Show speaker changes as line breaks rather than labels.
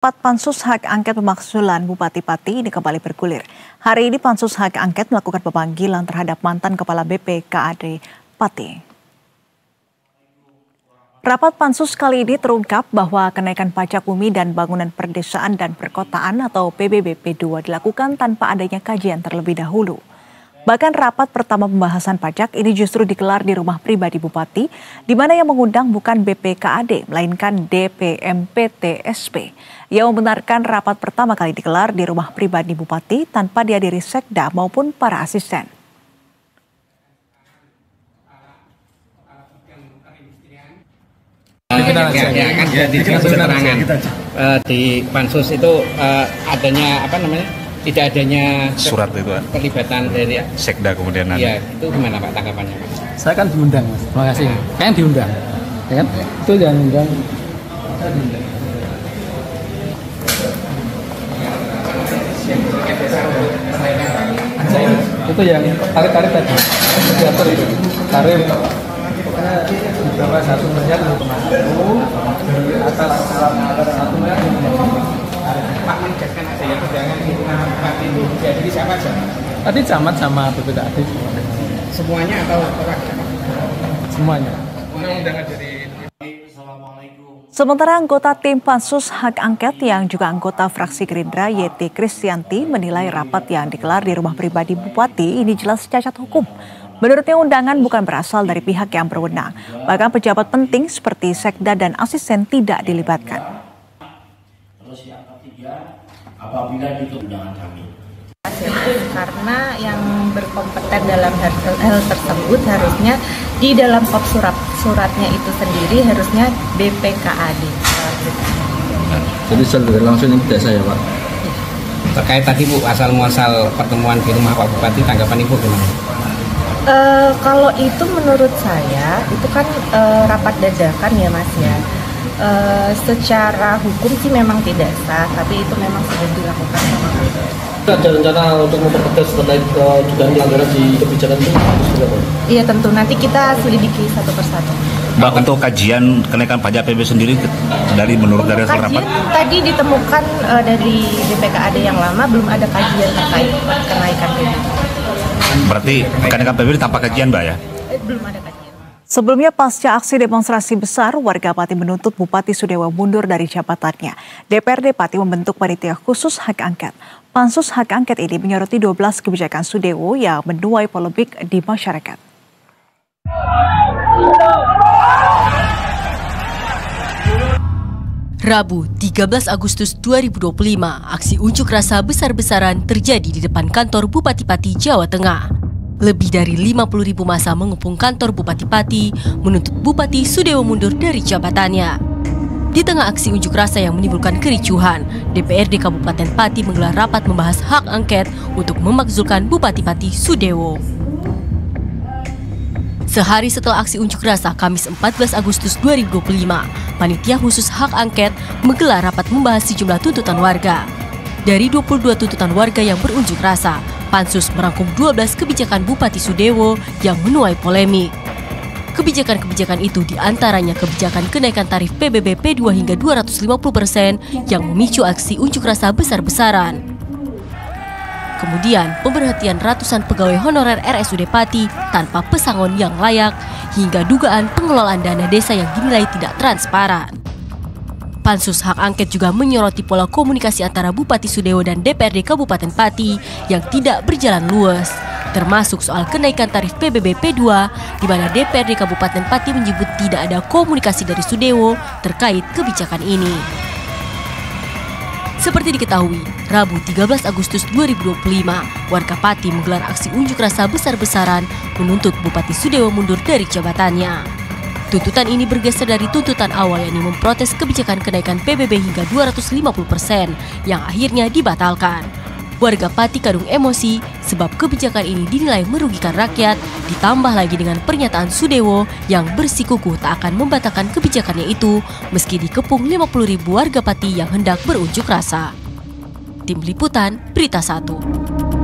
Rapat Pansus Hak Angket pemakzulan Bupati Pati ini kembali bergulir. Hari ini Pansus Hak Angket melakukan pemanggilan terhadap mantan Kepala BPKAD Pati. Rapat Pansus kali ini terungkap bahwa kenaikan pajak bumi dan bangunan perdesaan dan perkotaan atau PBB P2 dilakukan tanpa adanya kajian terlebih dahulu. Bahkan rapat pertama pembahasan pajak ini justru digelar di rumah pribadi Bupati, di mana yang mengundang bukan BPKAD, melainkan DPMPTSP. Ia membenarkan rapat pertama kali digelar di rumah pribadi Bupati tanpa dihadiri sekda maupun para asisten.
Kan dikasih keterangan di pansus itu adanya tidak adanya
surat itu
pelibatan dari
sekda kemudian nanti.
Iya, itu gimana Pak tanggapannya Pak?
Saya kan diundang Mas, terima kasih. Kan diundang, ya kan? Itu yang undang. Itu yang tarif tadi, diatur itu tarif. Di bawah 1 miliar untuk masuk, di atas 1 miliar
Pak menegaskan ada yang undangan di rumah Bupati itu jadi siapa aja?
tadi camat sama BPKAD
Semuanya atau
semuanya.
Undangan dari
Sementara anggota tim Pansus Hak Angket yang juga anggota fraksi Gerindra Yeti Kristianti menilai rapat yang digelar di rumah pribadi Bupati ini jelas cacat hukum. Menurutnya undangan bukan berasal dari pihak yang berwenang, bahkan pejabat penting seperti sekda dan asisten tidak dilibatkan.
Terus yang ketiga, apabila itu undangan kami.
Karena yang berkompeten dalam hal tersebut harusnya di dalam kop suratnya itu sendiri harusnya BPKAD.
Jadi langsung ini tidak saya Pak.
terkait tadi Bu asal muasal pertemuan di rumah Pak Bupati, tanggapan Ibu gimana?
Kalau itu menurut saya itu kan rapat dadakan ya Mas ya. Secara hukum sih memang tidak sah, tapi itu memang sudah dilakukan sama kami.
Ada rencana untuk mempertegas terkait dugaan pelanggaran di kebijakan itu?
Iya tentu, nanti kita selidiki satu persatu.
Mbak, untuk kajian kenaikan pajak PBB sendiri menurut dari hasil rapat?
Tadi ditemukan dari BPKAD yang lama belum ada kajian terkait kenaikan PBB.
Berarti kenaikan PBB tanpa kajian Mbak ya?
Belum ada kajian.
Sebelumnya pasca aksi demonstrasi besar, warga Pati menuntut Bupati Sudewo mundur dari jabatannya. DPRD Pati membentuk panitia khusus hak angket. Pansus hak angket ini menyoroti 12 kebijakan Sudewo yang menuai polemik di masyarakat.
Rabu, 13 Agustus 2025, aksi unjuk rasa besar-besaran terjadi di depan kantor Bupati Pati, Jawa Tengah. Lebih dari 50.000 massa mengepung kantor Bupati Pati menuntut Bupati Sudewo mundur dari jabatannya. Di tengah aksi unjuk rasa yang menimbulkan kericuhan, DPRD Kabupaten Pati menggelar rapat membahas hak angket untuk memakzulkan Bupati Pati Sudewo. Sehari setelah aksi unjuk rasa Kamis 14 Agustus 2025, panitia khusus hak angket menggelar rapat membahas sejumlah tuntutan warga. Dari 22 tuntutan warga yang berunjuk rasa, Pansus merangkum 12 kebijakan Bupati Sudewo yang menuai polemik. Kebijakan-kebijakan itu diantaranya kebijakan kenaikan tarif PBB P2 hingga 250% yang memicu aksi unjuk rasa besar-besaran. Kemudian pemberhentian ratusan pegawai honorer RSUD Pati tanpa pesangon yang layak, hingga dugaan pengelolaan dana desa yang dinilai tidak transparan. Pansus hak angket juga menyoroti pola komunikasi antara Bupati Sudewo dan DPRD Kabupaten Pati yang tidak berjalan luas, termasuk soal kenaikan tarif PBB P2, di mana DPRD Kabupaten Pati menyebut tidak ada komunikasi dari Sudewo terkait kebijakan ini. Seperti diketahui, Rabu 13 Agustus 2025, warga Pati menggelar aksi unjuk rasa besar-besaran menuntut Bupati Sudewo mundur dari jabatannya. Tuntutan ini bergeser dari tuntutan awal yakni memprotes kebijakan kenaikan PBB hingga 250% yang akhirnya dibatalkan. Warga Pati kadung emosi sebab kebijakan ini dinilai merugikan rakyat, ditambah lagi dengan pernyataan Sudewo yang bersikukuh tak akan membatalkan kebijakannya itu meski dikepung 50.000 warga Pati yang hendak berunjuk rasa. Tim Liputan, Berita 1.